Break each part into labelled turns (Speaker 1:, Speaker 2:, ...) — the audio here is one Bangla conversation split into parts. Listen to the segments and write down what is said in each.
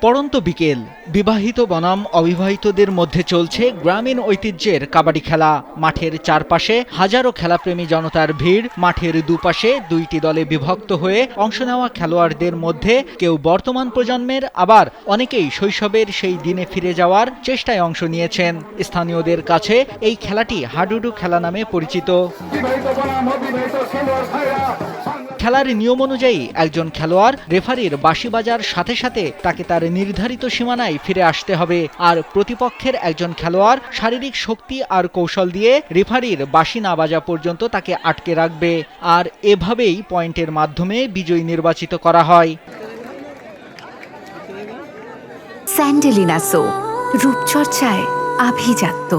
Speaker 1: পড়ন্ত বিকেল, বিবাহিত বনাম অবিবাহিতদের মধ্যে চলছে গ্রামীণ ঐতিহ্যের কাবাডি খেলা। মাঠের চারপাশে হাজারো খেলাপ্রেমী জনতার ভিড়। মাঠের দুপাশে দুইটি দলে বিভক্ত হয়ে অংশ নেওয়া খেলোয়াড়দের মধ্যে কেউ বর্তমান প্রজন্মের, আবার অনেকেই শৈশবের সেই দিনে ফিরে যাওয়ার চেষ্টায় অংশ নিয়েছেন। স্থানীয়দের কাছে এই খেলাটি হাডুডু খেলা নামে পরিচিত। খেলার নিয়ম অনুযায়ী একজন খেলোয়াড় রেফারির বাঁশি বাজার সাথে সাথে তাকে তার নির্ধারিত সীমানায় ফিরে আসতে হবে, আর প্রতিপক্ষের একজন খেলোয়াড় শারীরিক শক্তি আর কৌশল দিয়ে রেফারির বাঁশি না বাজা পর্যন্ত তাকে আটকে রাখবে। আর এভাবেই পয়েন্টের মাধ্যমে বিজয়ী নির্বাচিত করা হয়।
Speaker 2: স্যান্ডেলিনা সো, রূপচর্চায় আভিজাত্য।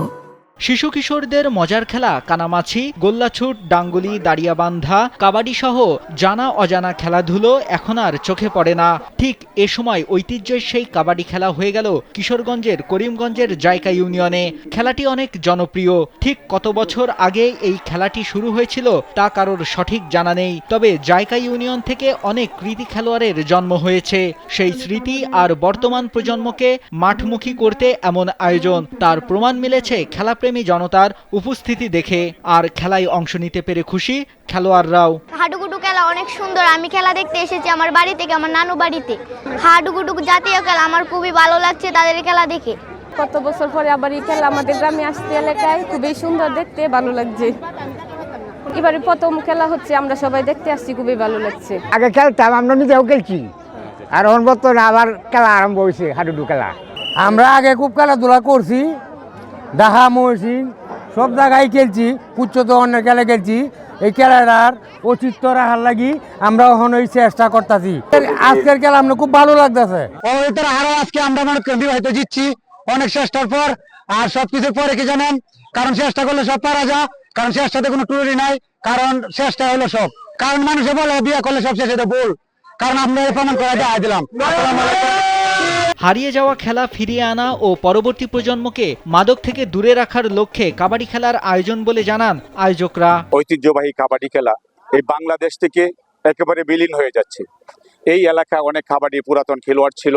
Speaker 1: শিশু কিশোরদের মজার খেলা কানামাছি, গোল্লাছুট, ডাঙ্গুলি, দাড়িয়াবান্ধা, কাবাডি সহ জানা অজানা খেলাধুলো এখন আর চোখে পড়ে না। ঠিক এ সময় ঐতিহ্যের সেই কাবাডি খেলা হয়ে গেল কিশোরগঞ্জের করিমগঞ্জের জায়কা ইউনিয়নে। খেলাটি অনেক জনপ্রিয়। ঠিক কত বছর আগে এই খেলাটি শুরু হয়েছিল তা কারোর সঠিক জানা নেই, তবে জায়কা ইউনিয়ন থেকে অনেক কৃতি খেলোয়াড়ের জন্ম হয়েছে। সেই স্মৃতি আর বর্তমান প্রজন্মকে মাঠমুখী করতে এমন আয়োজন, তার প্রমাণ মিলেছে খেলাপ্রেমী জনতার উপস্থিতি দেখে। আর খেলায় অংশ নিতে পেরে খুশি খেলোয়াড়রাও।
Speaker 3: হাডুগুডু খেলা অনেক সুন্দর। আমি খেলা দেখতে এসেছি আমার বাড়ি থেকে, আমার নানু বাড়িতে। হাডুগুডু জাতীয় খেলা, আমার খুবই ভালো লাগছে তাদের খেলা দেখে।
Speaker 4: কত বছর পরে আবার এই খেলা আমাদের গ্রামে আসছে, এলাকায় খুবই সুন্দর, দেখতে ভালো লাগছে। এবারে প্রথম খেলা হচ্ছে, আমরা সবাই দেখতে আসছি, খুবই ভালো লাগছে।
Speaker 5: আগে খেলতাম, আমরা নিজেও খেলছি, আর এখন বর্তমানে আবার খেলা আরম্ভ হয়েছে হাডুডু খেলা।
Speaker 6: আমরা আগে খুব খেলাধুলা করছি, দেখা মহসিন সব জায়গায় খেলছি, উচ্চত অনেক খেলা খেলছি। এই খেলাটার অচিত্ত রাখার লাগি আমরা এখন ওই চেষ্টা করতেছি। আজকের খেলা আমরা খুব ভালো লাগতেছে।
Speaker 7: আরো আজকে আমরা মনে করি বিবাহিত জিতছি অনেক চেষ্টার পর। আর সবকিছুর পরে কি জানেন, কারণ চেষ্টা করলে সব পারা যায়, কারণ চেষ্টাতে কোনো টুরি নাই, কারণ চেষ্টা হলো সব। কারণ মানুষে বলে বিয়ে করলে সব শেষে ভুল, কারণ আমরা প্রমাণ করে দেখাই দিলাম।
Speaker 1: হারিয়ে যাওয়া খেলা ফিরিয়ে আনা ও পরবর্তী প্রজন্মকে মাদক থেকে দূরে রাখার লক্ষ্যে কাবাডি খেলার আয়োজন বলে জানান আয়োজকরা।
Speaker 8: ঐতিহ্যবাহী কাবাডি খেলা এই বাংলাদেশ থেকে একেবারে বিলীন হয়ে যাচ্ছে। এই এলাকায় অনেক কাবাডি পুরাতন খেলোয়াড় ছিল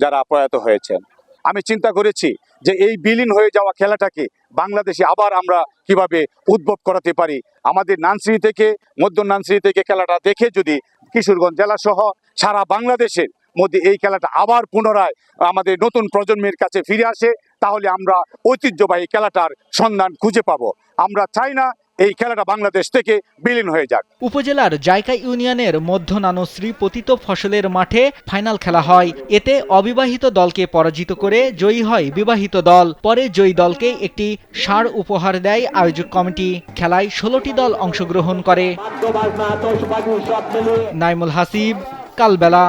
Speaker 8: যারা প্রয়াত হয়েছেন। আমি চিন্তা করেছি যে এই বিলীন হয়ে যাওয়া খেলাটাকে বাংলাদেশে আবার আমরা কিভাবে উদ্ভব করাতে পারি। আমাদের নানশ্রী থেকে, মধ্য নানশ্রী থেকে খেলাটা দেখে যদি কিশোরগঞ্জ জেলা সহ সারা বাংলাদেশের মধ্যে এই খেলাটা আবার পুনরায় আমাদের নতুন প্রজন্মের কাছে ফিরে আসে, তাহলে আমরা ঐতিহ্যবাহী খেলাটার সন্ধান খুঁজে পাবো। আমরা চাই না এই খেলাটা বাংলাদেশ থেকে বিলীন হয়ে যাক।
Speaker 1: উপজেলার জায়কা ইউনিয়নের মধ্য নানশ্রী পতিত ফসলের মাঠে ফাইনাল খেলা হয়। এতে অবিবাহিত দলকে পরাজিত করে জয়ী হয় বিবাহিত দল। পরে জয়ী দলকে একটি ষাঁড় উপহার দেয় আয়োজক কমিটি। খেলায় 16টি দল অংশগ্রহণ করে। নাইমুল হাসিব, কালবেলা।